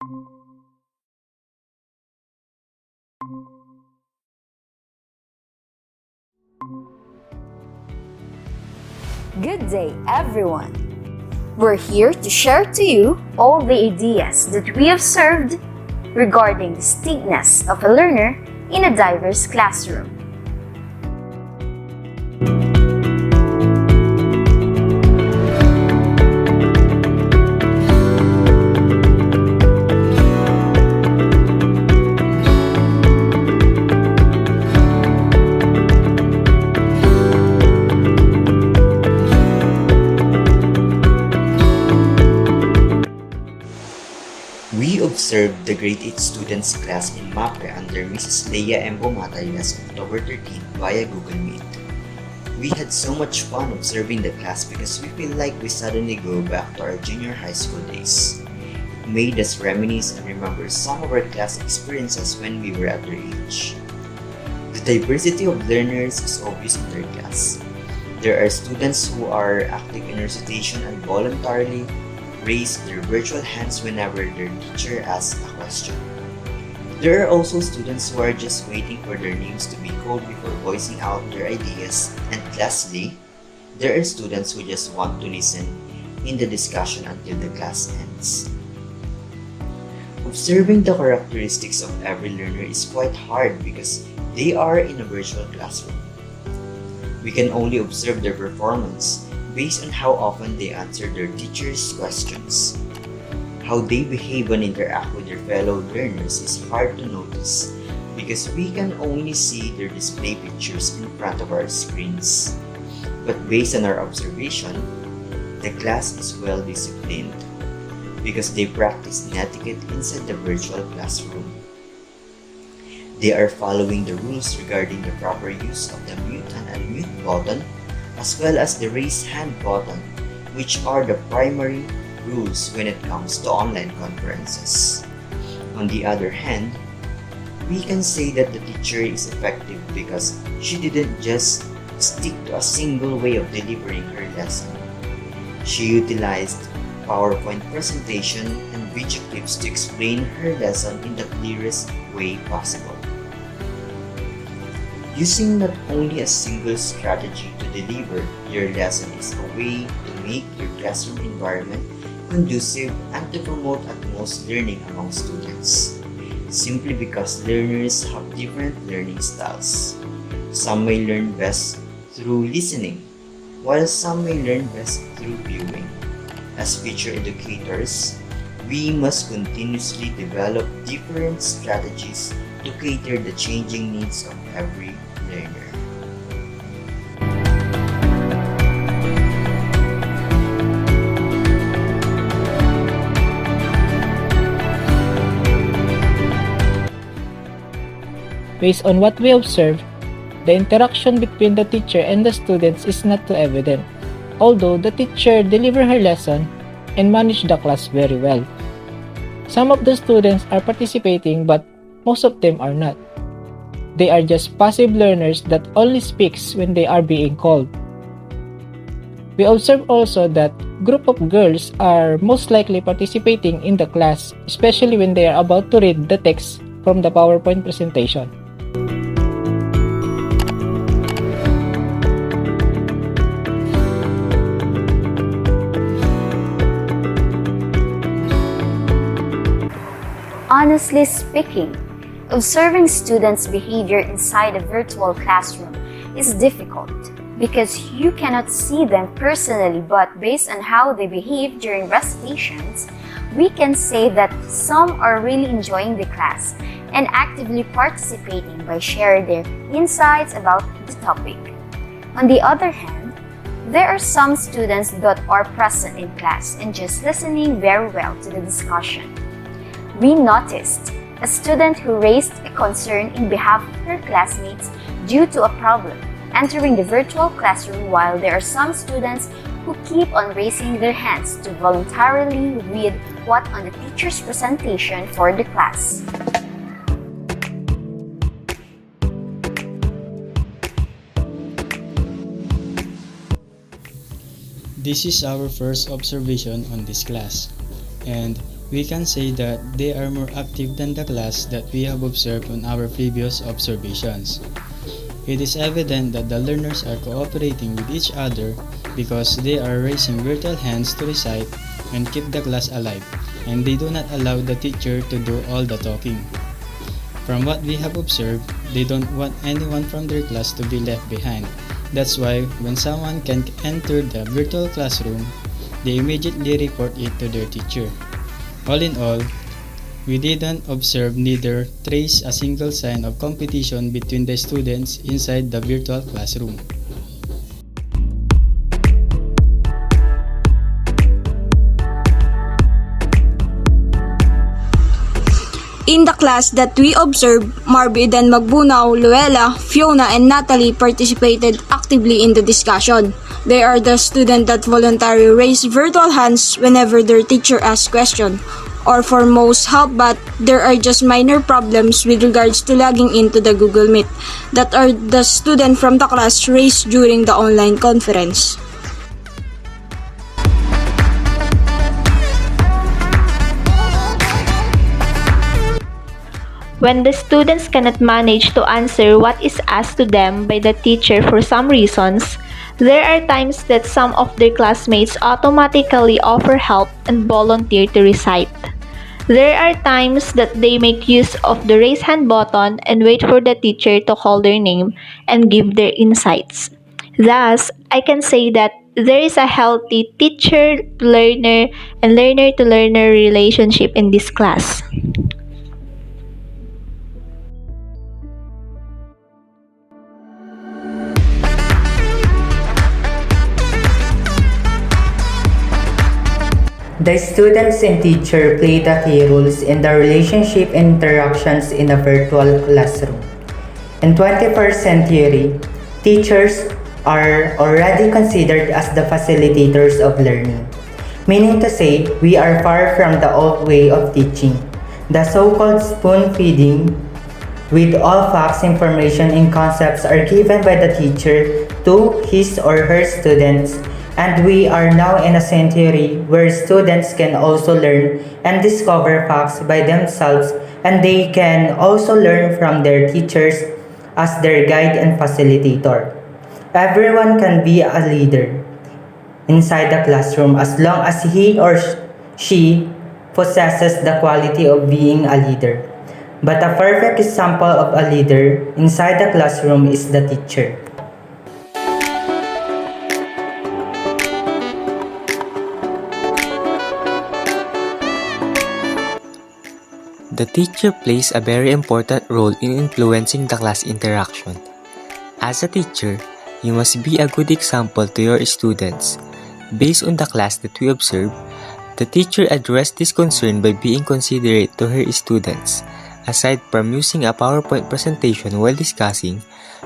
Good day, everyone! We're here to share to you all the ideas that we observed regarding the distinctness of a learner in a diverse classroom. We observed the grade 8 students class in MAPRE under Mrs. Leia M. Bumatay last October 13 via Google Meet. We had so much fun observing the class because we feel like we suddenly go back to our junior high school days. It made us reminisce and remember some of our class experiences when we were at their age. The diversity of learners is obvious in their class. There are students who are active in recitation and voluntarily raise their virtual hands whenever their teacher asks a question. There are also students who are just waiting for their names to be called before voicing out their ideas. And lastly, there are students who just want to listen in the discussion until the class ends. Observing the characteristics of every learner is quite hard because they are in a virtual classroom. We can only observe their performance based on how often they answer their teachers' questions. How they behave when interact with their fellow learners is hard to notice because we can only see their display pictures in front of our screens. But based on our observation, the class is well disciplined because they practice etiquette inside the virtual classroom. They are following the rules regarding the proper use of the mute and unmute button as well as the raise hand button, which are the primary rules when it comes to online conferences. On the other hand, we can say that the teacher is effective because she didn't just stick to a single way of delivering her lesson. She utilized PowerPoint presentation and video clips to explain her lesson in the clearest way possible. Using not only a single strategy to deliver your lesson is a way to make your classroom environment conducive and to promote utmost learning among students. Simply because learners have different learning styles. Some may learn best through listening, while some may learn best through viewing. As future educators, we must continuously develop different strategies to cater the changing needs of every learner. Based on what we observed, the interaction between the teacher and the students is not too evident, although the teacher delivered her lesson and managed the class very well. Some of the students are participating but most of them are not. They are just passive learners that only speaks when they are being called. We observe also that group of girls are most likely participating in the class, especially when they are about to read the text from the PowerPoint presentation. Honestly speaking, observing students' behavior inside a virtual classroom is difficult because you cannot see them personally, but based on how they behave during recitations, we can say that some are really enjoying the class and actively participating by sharing their insights about the topic. On the other hand, there are some students that are present in class and just listening very well to the discussion. We noticed a student who raised a concern in behalf of her classmates due to a problem entering the virtual classroom, while there are some students who keep on raising their hands to voluntarily read what on the teacher's presentation for the class. This is our first observation on this class, and We can say that they are more active than the class that we have observed on our previous observations. It is evident that the learners are cooperating with each other because they are raising virtual hands to recite and keep the class alive, and they do not allow the teacher to do all the talking. From what we have observed, they don't want anyone from their class to be left behind. That's why when someone can enter the virtual classroom, they immediately report it to their teacher. All in all, we didn't observe neither trace a single sign of competition between the students inside the virtual classroom. In the class that we observed, Marby, then Magbunaw, Luella, Fiona, and Natalie participated actively in the discussion. They are the students that voluntarily raise virtual hands whenever their teacher asks questions, or for most help, but there are just minor problems with regards to logging into the Google Meet that are the student from the class raised during the online conference. When the students cannot manage to answer what is asked to them by the teacher for some reasons, there are times that some of their classmates automatically offer help and volunteer to recite. There are times that they make use of the raise hand button and wait for the teacher to call their name and give their insights. Thus, I can say that there is a healthy teacher-learner and learner-to-learner relationship in this class. The students and teacher play the key roles in the relationship and interactions in a virtual classroom. In 21st century, teachers are already considered as the facilitators of learning, meaning to say we are far from the old way of teaching, the so-called spoon feeding, with all facts, information, and concepts are given by the teacher to his or her students. And we are now in a century where students can also learn and discover facts by themselves, and they can also learn from their teachers as their guide and facilitator. Everyone can be a leader inside the classroom as long as he or she possesses the quality of being a leader. But a perfect example of a leader inside the classroom is the teacher. The teacher plays a very important role in influencing the class interaction. As a teacher, you must be a good example to your students. Based on the class that we observed, the teacher addressed this concern by being considerate to her students. Aside from using a PowerPoint presentation while discussing,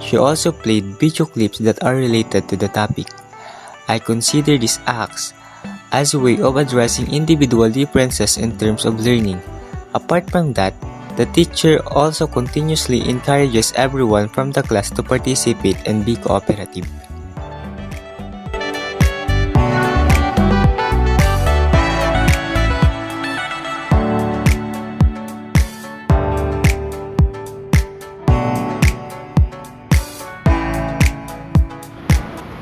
she also played video clips that are related to the topic. I consider these acts as a way of addressing individual differences in terms of learning. Apart from that, the teacher also continuously encourages everyone from the class to participate and be cooperative.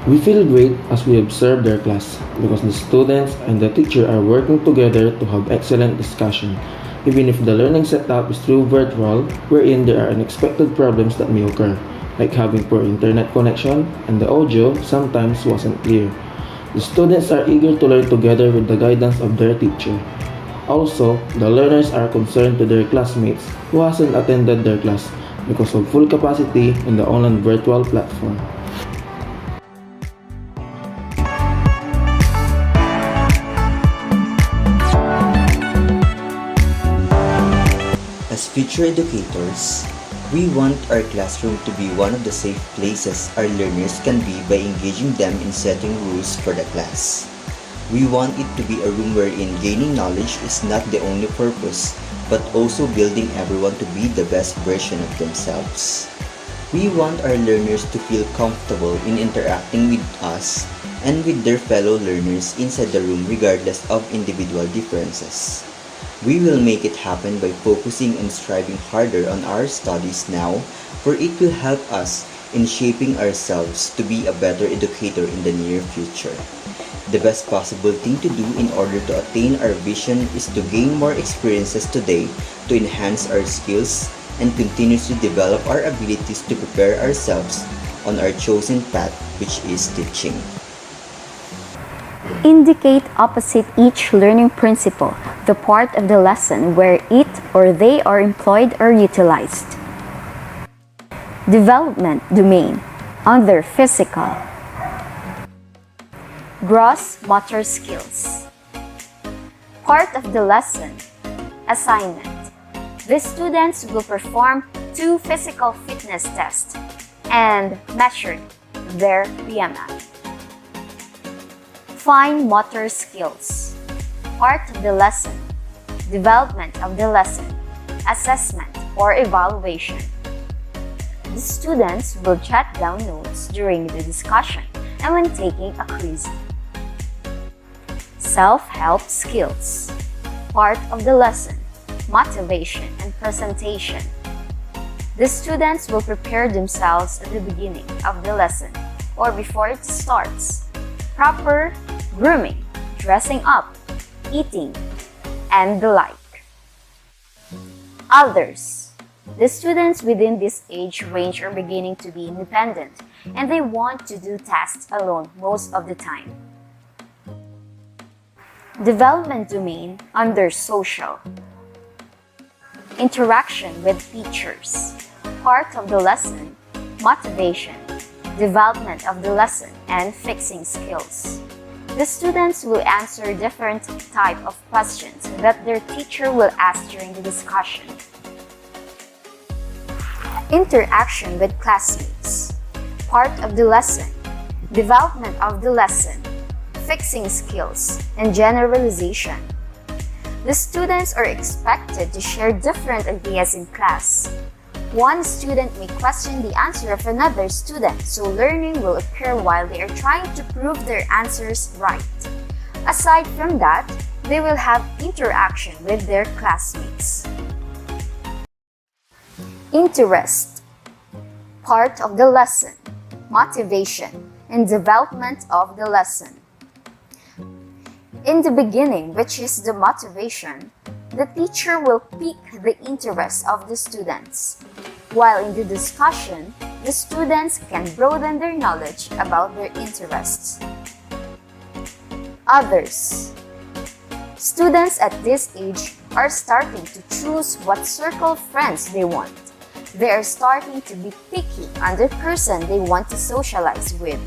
We feel great as we observe their class because the students and the teacher are working together to have excellent discussion. Even if the learning setup is through virtual, wherein there are unexpected problems that may occur, like having poor internet connection and the audio sometimes wasn't clear. The students are eager to learn together with the guidance of their teacher. Also, the learners are concerned to their classmates who hasn't attended their class because of full capacity in the online virtual platform. As future educators, we want our classroom to be one of the safe places our learners can be by engaging them in setting rules for the class. We want it to be a room wherein gaining knowledge is not the only purpose, but also building everyone to be the best version of themselves. We want our learners to feel comfortable in interacting with us and with their fellow learners inside the room regardless of individual differences. We will make it happen by focusing and striving harder on our studies now, for it will help us in shaping ourselves to be a better educator in the near future. The best possible thing to do in order to attain our vision is to gain more experiences today to enhance our skills and continuously develop our abilities to prepare ourselves on our chosen path, which is teaching. Indicate opposite each learning principle the part of the lesson where it or they are employed or utilized. Development domain under physical. Gross motor skills. Part of the lesson. Assignment. The students will perform 2 physical fitness tests and measure their BMI. Fine motor skills. Part of the lesson. Development of the lesson. Assessment or evaluation. The students will jot down notes during the discussion and when taking a quiz. Self-help skills. Part of the lesson. Motivation and presentation. The students will prepare themselves at the beginning of the lesson or before it starts. Proper grooming, dressing up, eating, and the like. Others. The students within this age range are beginning to be independent and they want to do tasks alone most of the time. Development domain under social. Interaction with teachers. Part of the lesson. Motivation. Development of the lesson and fixing skills. The students will answer different type of questions that their teacher will ask during the discussion. Interaction with classmates. Part of the lesson. Development of the lesson. Fixing skills and generalization. The students are expected to share different ideas in class. One student may question the answer of another student, so learning will occur while they are trying to prove their answers right. Aside from that, they will have interaction with their classmates. Interest. Part of the lesson. Motivation and development of the lesson. In the beginning, which is the motivation, the teacher will pique the interest of the students, while in the discussion, the students can broaden their knowledge about their interests. Others. Students at this age are starting to choose what circle of friends they want. They are starting to be picky on the person they want to socialize with.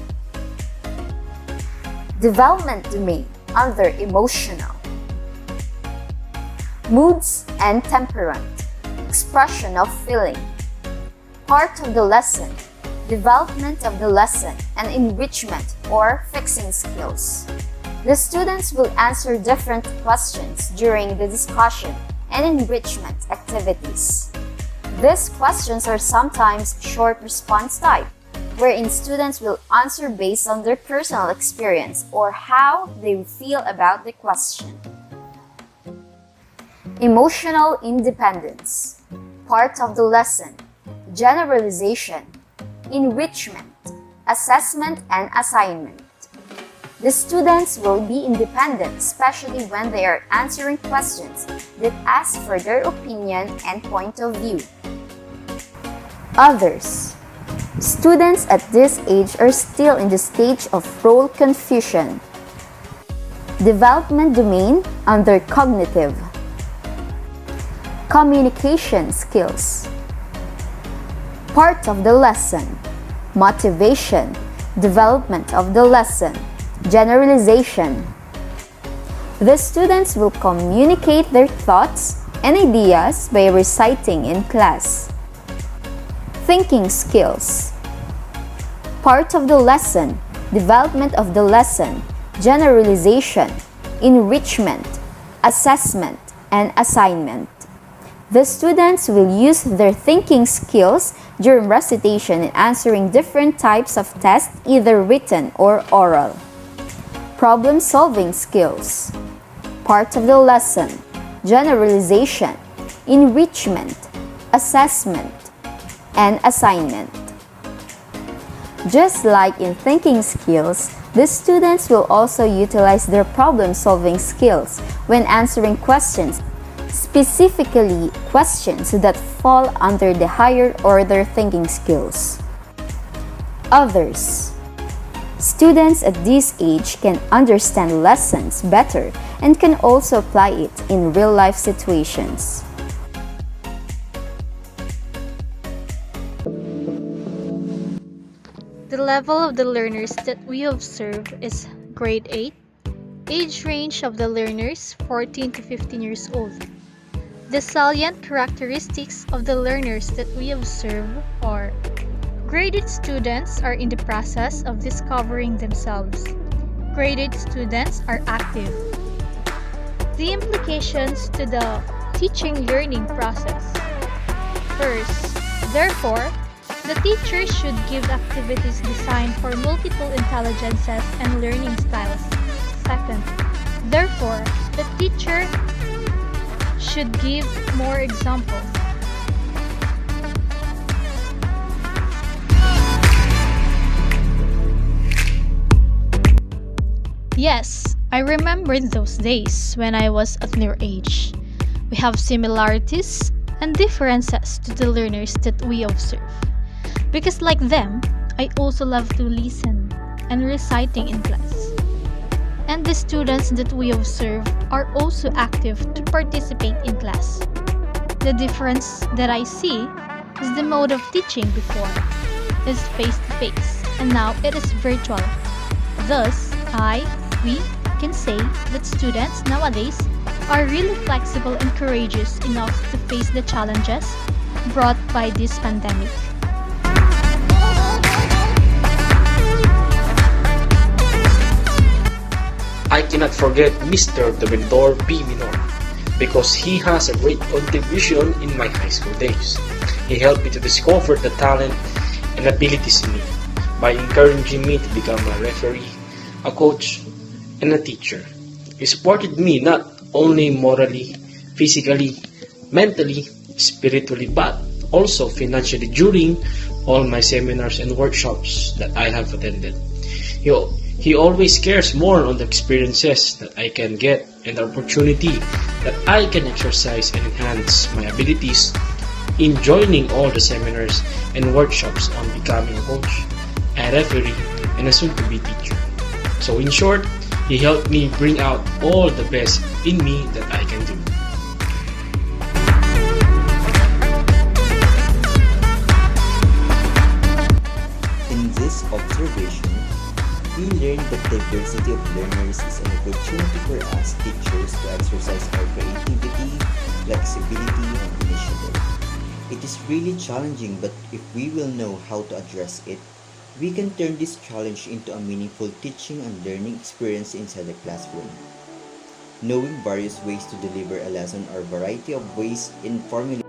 Development domain under emotional. Moods and temperament. Expression of feeling. Part of the lesson. Development of the lesson and enrichment or fixing skills. The students will answer different questions during the discussion and enrichment activities. These questions are sometimes short response type, wherein students will answer based on their personal experience or how they feel about the question. Emotional independence. Part of the lesson. Generalization. Enrichment. Assessment and assignment. The students will be independent, especially when they are answering questions that ask for their opinion and point of view. Others. Students at this age are still in the stage of role confusion. Development domain under cognitive. Communication skills. Part of the lesson. Motivation. Development of the lesson. Generalization. The students will communicate their thoughts and ideas by reciting in class. Thinking skills. Part of the lesson. Development of the lesson. Generalization. Enrichment. Assessment and assignment. The students will use their thinking skills during recitation and answering different types of tests, either written or oral. Problem-solving skills. Part of the lesson. generalization, enrichment, assessment, and assignment. Just like in thinking skills, the students will also utilize their problem-solving skills when answering questions, specifically questions that fall under the higher-order thinking skills. Others. Students at this age can understand lessons better and can also apply it in real-life situations. The level of the learners that we observe is grade 8. Age range of the learners 14 to 15 years old. The salient characteristics of the learners that we observe are: graded students are in the process of discovering themselves. Graded students are active. The implications to the teaching-learning process. First, therefore, the teacher should give activities designed for multiple intelligences and learning styles. Second, therefore, the teacher should give more examples. Yes, I remember those days when I was at their age. We have similarities and differences to the learners that we observe. Because like them, I also love to listen and reciting in class. And the students that we observe are also active to participate in class. The difference that I see is the mode of teaching before is face-to-face and now it is virtual. Thus, we can say that students nowadays are really flexible and courageous enough to face the challenges brought by this pandemic. I cannot forget Mr. Doventor P. Minor because he has a great contribution in my high school days. He helped me to discover the talent and abilities in me by encouraging me to become a referee, a coach, and a teacher. He supported me not only morally, physically, mentally, spiritually, but also financially during all my seminars and workshops that I have attended. He always cares more on the experiences that I can get and the opportunity that I can exercise and enhance my abilities in joining all the seminars and workshops on becoming a coach, a referee, and a soon-to-be teacher. So in short, he helped me bring out all the best in me that I can do. In this observation, we learned that diversity of learners is an opportunity for us teachers to exercise our creativity, flexibility, and initiative. It is really challenging, but if we will know how to address it, we can turn this challenge into a meaningful teaching and learning experience inside the classroom. Knowing various ways to deliver a lesson or variety of ways in formulating